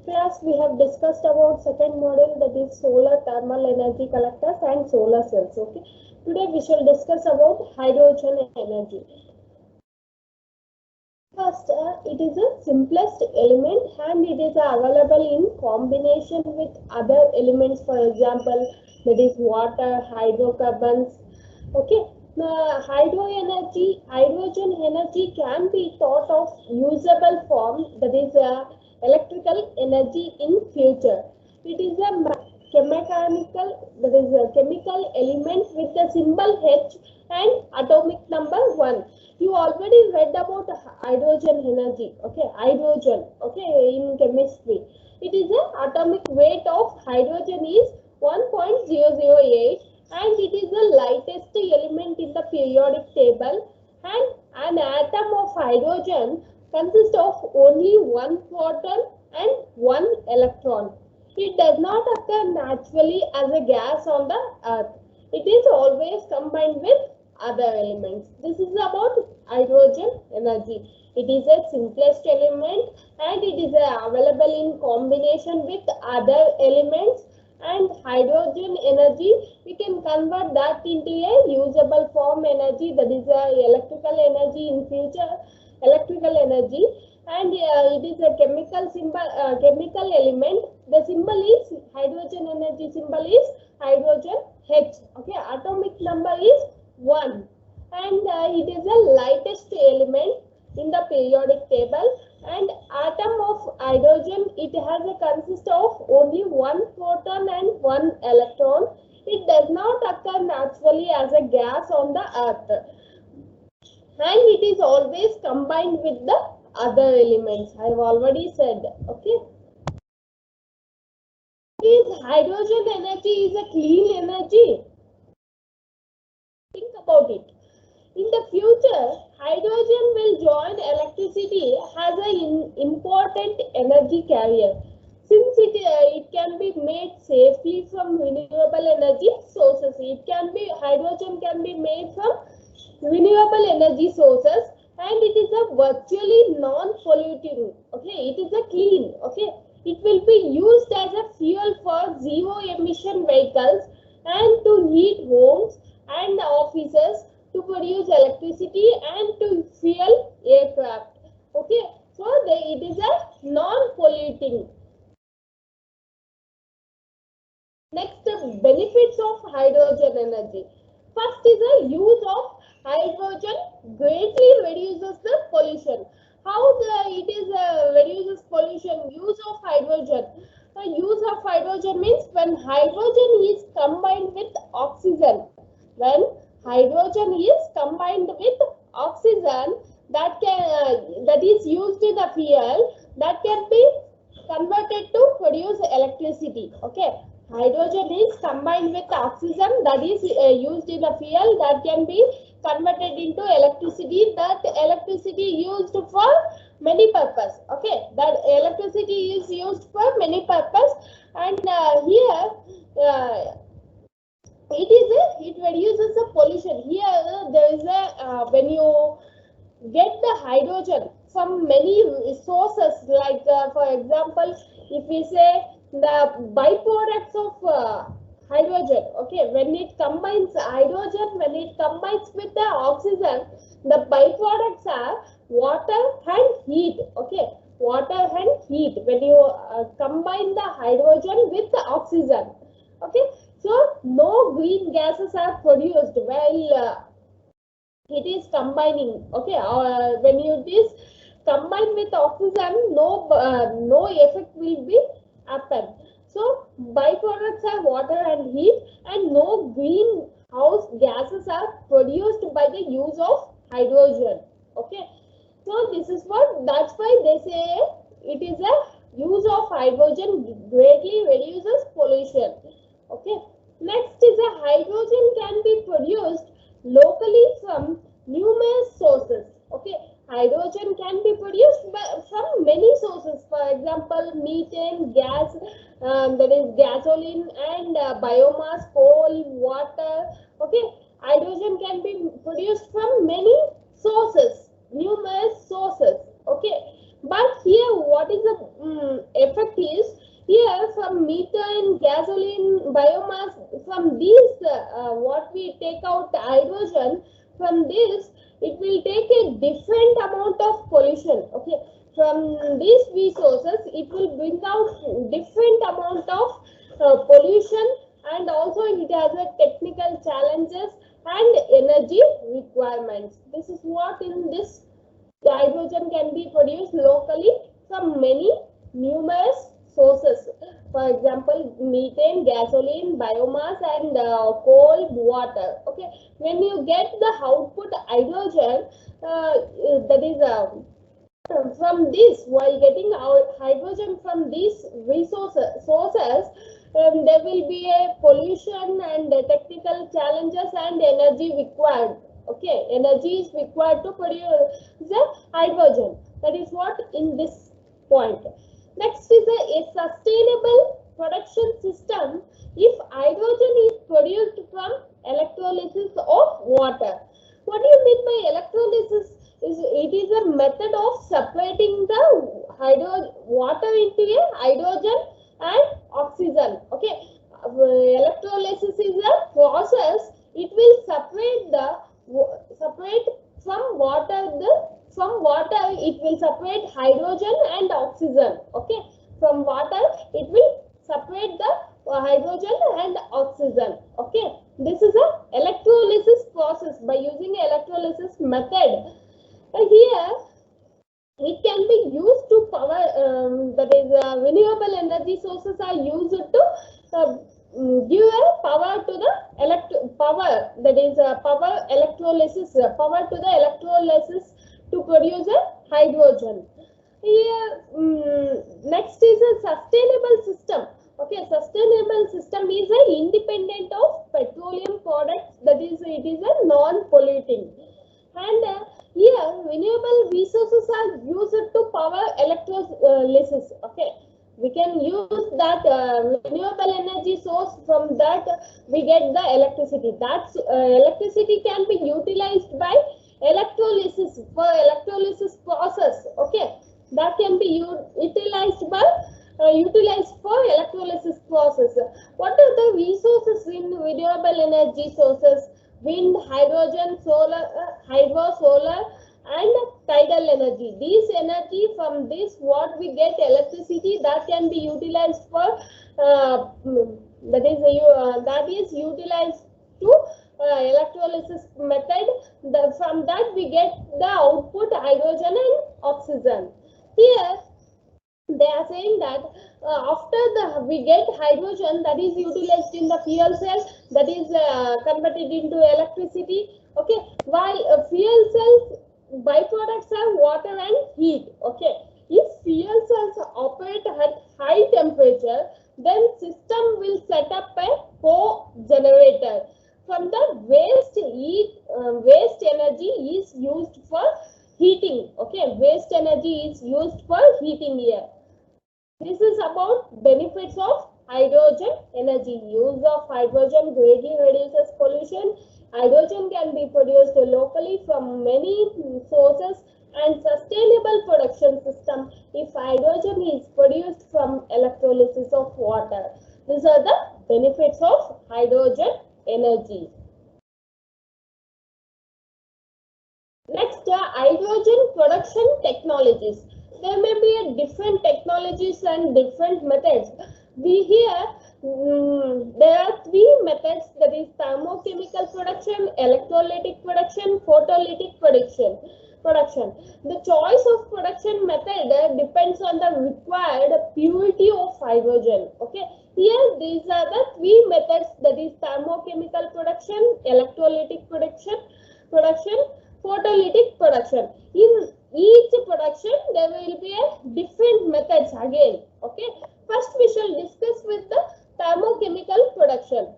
class we have discussed about second model, that is solar thermal energy collectors and solar cells. Okay, today we shall discuss about hydrogen energy. First, it is the simplest element and it is available in combination with other elements, for example, that is water, hydrocarbons. Okay, hydrogen energy can be thought of usable form, that is electrical energy in future. It is a chemical element with the symbol H and atomic number 1. You already read about hydrogen energy, okay, hydrogen, okay, in chemistry. It is an atomic weight of hydrogen is 1.008 and it is the lightest element in the periodic table, and an atom of hydrogen consists of only one proton and one electron. It does not occur naturally as a gas on the earth. It is always combined with other elements. This is about hydrogen energy. It is a simplest element and it is available in combination with other elements, and hydrogen energy we can convert that into a usable form energy, that is electrical energy in future, electrical energy, and it is a chemical element. The symbol is hydrogen energy symbol is hydrogen H. Okay, atomic number is 1 and it is the lightest element in the periodic table, and atom of hydrogen, it has a consist of only one proton and one electron. It does not occur naturally as a gas on the earth and it is always combined with the other elements. I have already said. Okay, is hydrogen energy is a clean energy? Think about it. In the future, hydrogen will join electricity as an important energy carrier, since it can be made safely from renewable energy sources. Hydrogen can be made from renewable energy sources, and it is a virtually non-polluting. Okay, it is a clean. Okay, it will be used as a fuel for zero emission vehicles and to heat homes and offices, to produce electricity and to fuel aircraft. Okay, so it is a non-polluting. Next, the benefits of hydrogen energy. First is the use of hydrogen greatly reduces the pollution. How it reduces pollution? Use of hydrogen. The use of hydrogen means when hydrogen is combined with oxygen. When hydrogen is combined with oxygen, that is used in the fuel, that can be converted to produce electricity. Okay, hydrogen is combined with oxygen, that is used in the fuel, that can be converted into electricity. That electricity used for many purpose. Okay, that electricity is used for many purpose, and here it reduces the pollution. Here there is a when you get the hydrogen from many sources, like for example, if we say the byproducts of hydrogen. Okay, when it combines with the oxygen, the byproducts are water and heat. Okay, water and heat when you combine the hydrogen with the oxygen. Okay, so no green gases are produced while it is combining. Okay, when it is combined with oxygen, no effect will be happen. So byproducts are water and heat, and no greenhouse gases are produced by the use of hydrogen. Okay, so this is that's why they say it is a use of hydrogen greatly reduces pollution. Okay, next is a hydrogen can be produced locally from numerous sources. Okay, hydrogen can be produced from many sources. For example, methane, gas, that is gasoline, and biomass, coal, water. Okay, hydrogen can be produced from many sources, numerous sources. Okay, But here, what is the effect is here from methane, gasoline, biomass, from these what we take out hydrogen from this, it will take a different amount of pollution. Okay, from these resources, it will bring out different amount of pollution, and also it has a technical challenges and energy requirements. This is what in this the hydrogen can be produced locally from many numerous sources. For example, methane, gasoline, biomass, and coal, water. Okay, when you get the output hydrogen, that is from this, while getting our hydrogen from these resources sources, there will be a pollution and technical challenges and energy required. Okay, energy is required to produce the hydrogen. That is what in this point. Next is a sustainable production system. If hydrogen is produced from electrolysis of water. What do you mean by electrolysis? It is a method of separating the water into a hydrogen and oxygen. Okay, electrolysis is a process. It will separate from water it will separate hydrogen and oxygen. Okay, from water it will separate the hydrogen and oxygen. Okay, this is a electrolysis process by using electrolysis method. Here it can be used to power, that is renewable energy sources are used to give a power to the power, that is power electrolysis, power to the electrolysis to produce a hydrogen. Here next is a sustainable system. Okay, sustainable system is a independent of petroleum products, that is it is a non-polluting, and here renewable resources are used to power electrolysis. Okay, we can use that renewable energy source, from that we get the electricity. That electricity can be utilized by electrolysis, for electrolysis process. Okay, that can be utilized by utilized for electrolysis process. What are the resources in renewable energy sources? Wind, hydrogen, solar, hydro, solar, and tidal energy. These energy, from this what we get electricity, that can be utilized for that is utilized to electrolysis method. From that we get the output hydrogen and oxygen. Here they are saying that after we get hydrogen, that is utilized in the fuel cell, that is converted into electricity. Okay, while fuel cells byproducts are water and heat. Okay, if fuel cells operate at high temperature, then system will set up a co-generator. From the waste energy is used for heating. Okay, waste energy is used for heating here. This is about benefits of hydrogen energy. Use of hydrogen greatly reduces pollution. Hydrogen can be produced locally from many sources, and sustainable production system if hydrogen is produced from electrolysis of water. These are the benefits of hydrogen energy. Next, hydrogen production technologies. There may be a different technologies and different methods. There are three methods, that is thermochemical production, electrolytic production, photolytic production. The choice of production method depends on the required purity of hydrogen. Okay, here these are the three methods, that is thermochemical production, electrolytic production, photolytic production. In each production there will be a different methods again. Okay, first we shall discuss with the thermochemical production.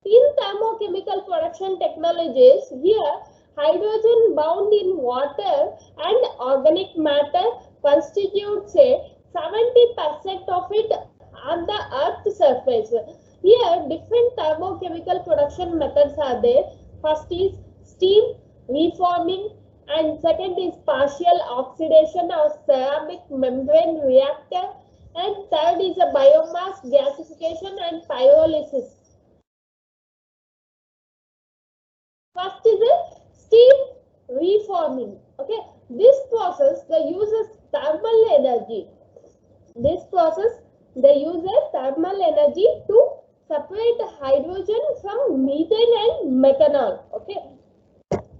In thermochemical production technologies, here hydrogen bound in water and organic matter constitutes a 70% of it on the earth's surface. Here different thermochemical production methods are there. First is steam reforming, And second is partial oxidation or ceramic membrane reactor. And third is a biomass gasification and pyrolysis. First is a steam reforming. Okay, this process the uses thermal energy. This process they use a thermal energy to separate hydrogen from methane and methanol. Okay,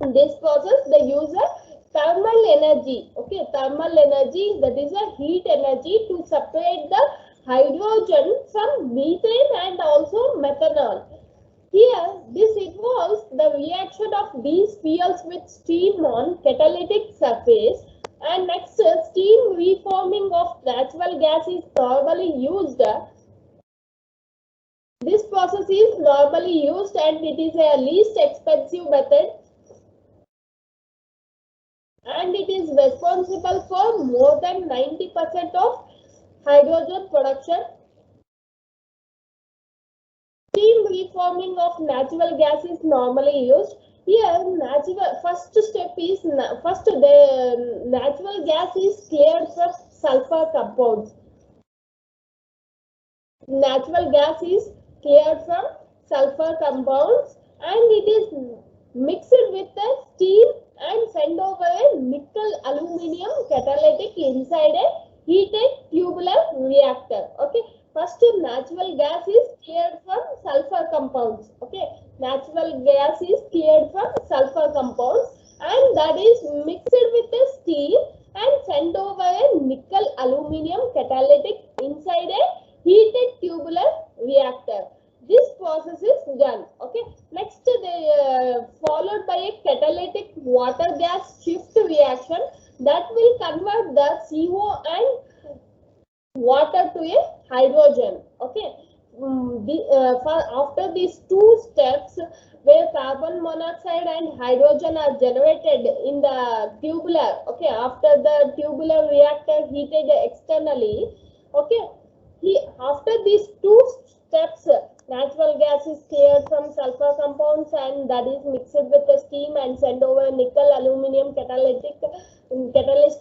in this process they use a thermal energy. Okay, thermal energy, that is a heat energy to separate the hydrogen from methane and also methanol. Here, this involves the reaction of these fuels with steam on catalytic surface. And next, steam reforming of natural gas is normally used. This process is normally used and it is a least expensive method. And it is responsible for more than 90% of hydrogen production. Steam reforming of natural gas is normally used. Here, first step is the natural gas is cleared from sulfur compounds. Natural gas is cleared from sulfur compounds and it is mixed with the steam and sent over a nickel aluminum catalytic inside a heated tubular reactor. Okay, first natural gas is cleared from sulfur compounds. Okay, natural gas is cleared from sulfur compounds and that is mixed with the steam and sent over a nickel aluminum catalytic inside a heated tubular reactor. This process is done. Okay, next they followed by a catalytic water gas shift reaction that will convert the CO and water to a hydrogen. Okay, after these two steps where carbon monoxide and hydrogen are generated in the tubular, okay, after the tubular reactor heated externally, okay, after these two steps natural gas is cleared from sulfur compounds and that is mixed with the steam and sent over nickel aluminum catalyst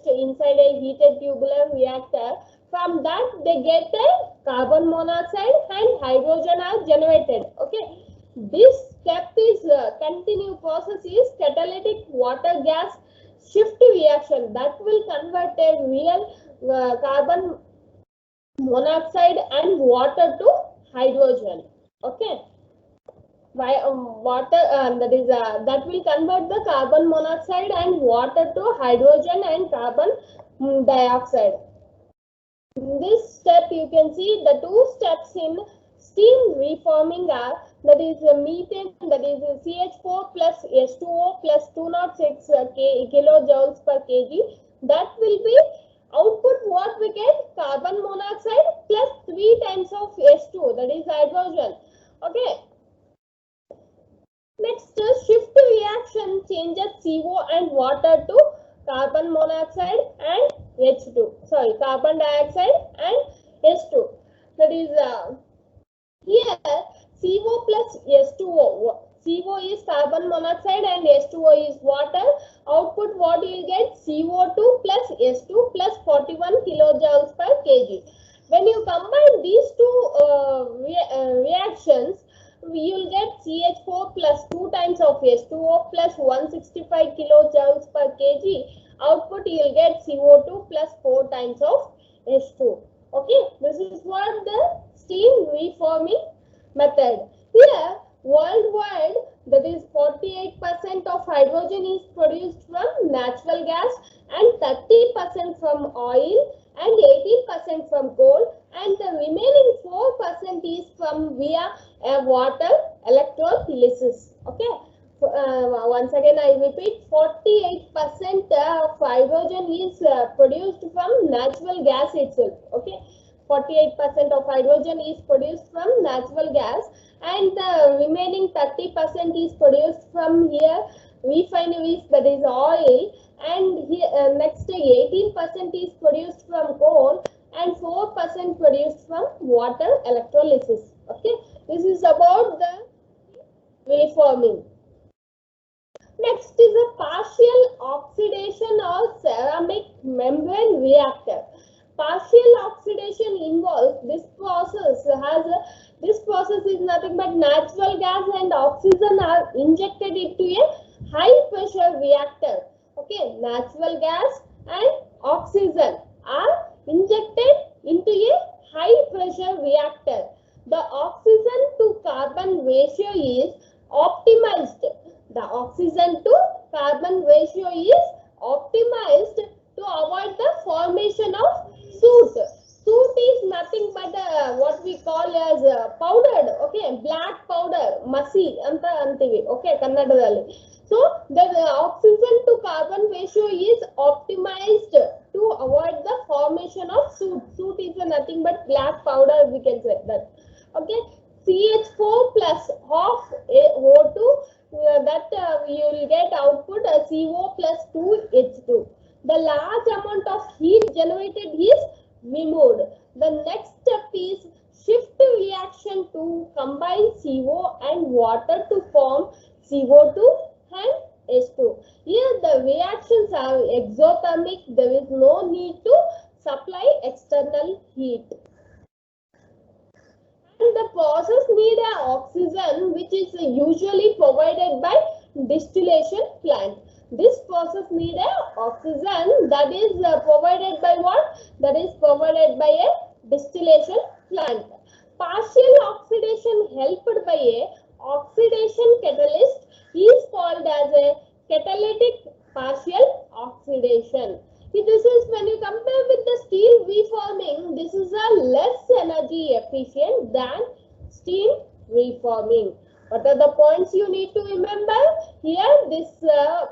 inside a heated tubular reactor. From that they get a carbon monoxide and hydrogen are generated. Okay, this step is continued process is catalytic water gas shift reaction that will convert a real carbon monoxide and water to hydrogen. Okay, water that will convert the carbon monoxide and water to hydrogen and carbon dioxide. In this step you can see the two steps in steam reforming are, that is methane, that is CH4 plus H2O plus 206 kilojoules per kg. That will be output what we get, carbon monoxide plus 3 times of H2, that is hydrogen. Okay, next shift reaction changes CO and water to carbon monoxide and carbon dioxide and H2. That is here CO plus H2O. CO is carbon monoxide and H2O is water. Output what you get, CO2 plus H2 plus 41 kilojoules per kg. When you combine these two reactions, you will get CH4 plus 2 times of H2O plus 165 kilojoules per kg. Output you will get CO2 plus 4 times of H2. Okay, this is what the steam reforming method. Here, worldwide, that is 48% of hydrogen is produced from natural gas and 30% from oil and 18% from coal, and the remaining 4% is from via water electrolysis. Okay, once again I repeat, 48% of hydrogen is produced from natural gas itself. Okay, 48% of hydrogen is produced from natural gas and the remaining 30% is produced from here refineries, that is oil, and here next 18% is produced from coal and 4% produced from water electrolysis. Okay, this is about the reforming. Next is a partial oxidation or ceramic membrane reactor. Partial oxidation involves this process is nothing but natural gas and oxygen are injected into a high pressure reactor. Okay, natural gas and oxygen are injected into a high pressure reactor. The oxygen to carbon ratio is optimized. The oxygen to carbon ratio is optimized to avoid the formation of soot. Soot is nothing but what we call as powdered, okay, black powder, masi anta antivi, okay, Kannadadalli. So the oxygen to carbon ratio is optimized to avoid the formation of soot. Soot is nothing but black powder, we can say that. Okay, CH4 plus half O2, that you will get output CO plus 2H2. The large amount of heat generated is removed. The next step is shift reaction to combine CO and water to form CO2 and H2. Here the reactions are exothermic. There is no need to supply external heat. And the process need an oxygen which is usually provided by distillation plant. This process need a oxygen that is provided by what? That is provided by a distillation plant. Partial oxidation helped by a oxidation catalyst is called as a catalytic partial oxidation. This is when you compare with the steel reforming, this is a less energy efficient than steel reforming. What are the points you need to remember? Here this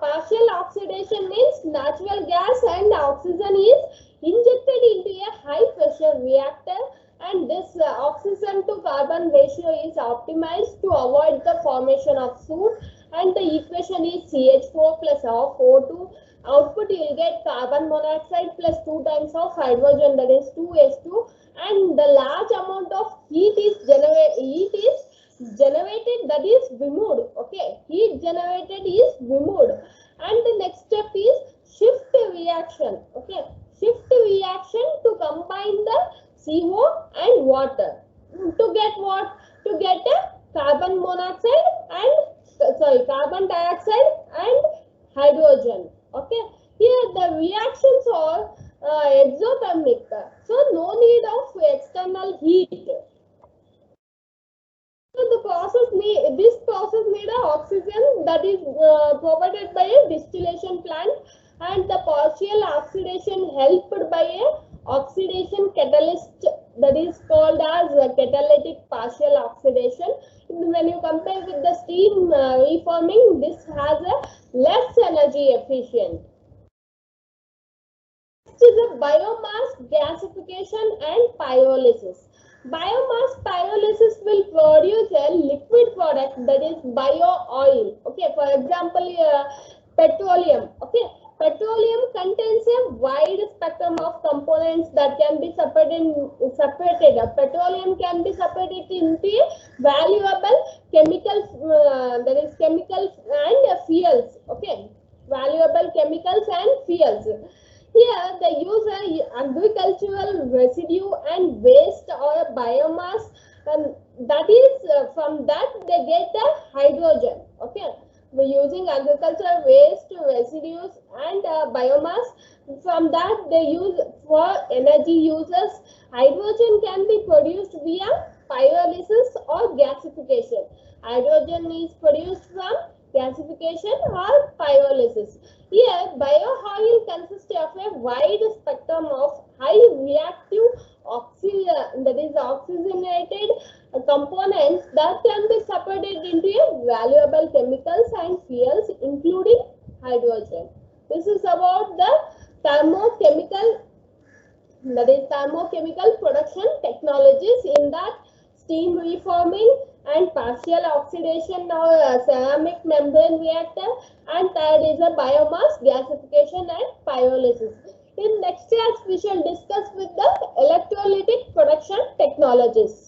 partial oxidation means natural gas and oxygen is injected into a high pressure reactor, and this oxygen to carbon ratio is optimized to avoid the formation of soot, and the equation is CH4 plus half O2. Output you will get carbon monoxide plus 2 times of hydrogen, that is 2H2, and the large amount of heat is generated, that is removed. Okay, heat generated is removed. And the next step is shift reaction. Okay, shift reaction to combine the CO and water to get what? To get a carbon monoxide and carbon dioxide and hydrogen. Okay, here the reactions are exothermic, so no need of external heat. So this process need a oxygen that is provided by a distillation plant, and the partial oxidation helped by a oxidation catalyst that is called as catalytic partial oxidation. When you compare with the steam reforming, this has a less energy efficient. Next is a biomass gasification and pyrolysis. Biomass pyrolysis will produce a liquid product, that is bio oil. Okay, for example, petroleum. Okay, petroleum contains a wide spectrum of components that can be separated. Petroleum can be separated into valuable chemicals, that is chemicals and fuels. Okay, valuable chemicals and fuels. Here they use agricultural residue and waste or biomass, and that is from that they get a hydrogen. Okay, we're using agricultural waste, residues and biomass. From that they use for energy uses. Hydrogen can be produced via pyrolysis or gasification. Hydrogen is produced from gasification or pyrolysis. Here, biooil consists of a wide spectrum of high reactive that is oxygenated components that can be separated into valuable chemicals and fuels, including hydrogen. This is about the thermochemical production technologies, in that steam reforming and partial oxidation or ceramic membrane reactor, and third is a biomass gasification and pyrolysis. In next class we shall discuss with the electrolytic production technologies.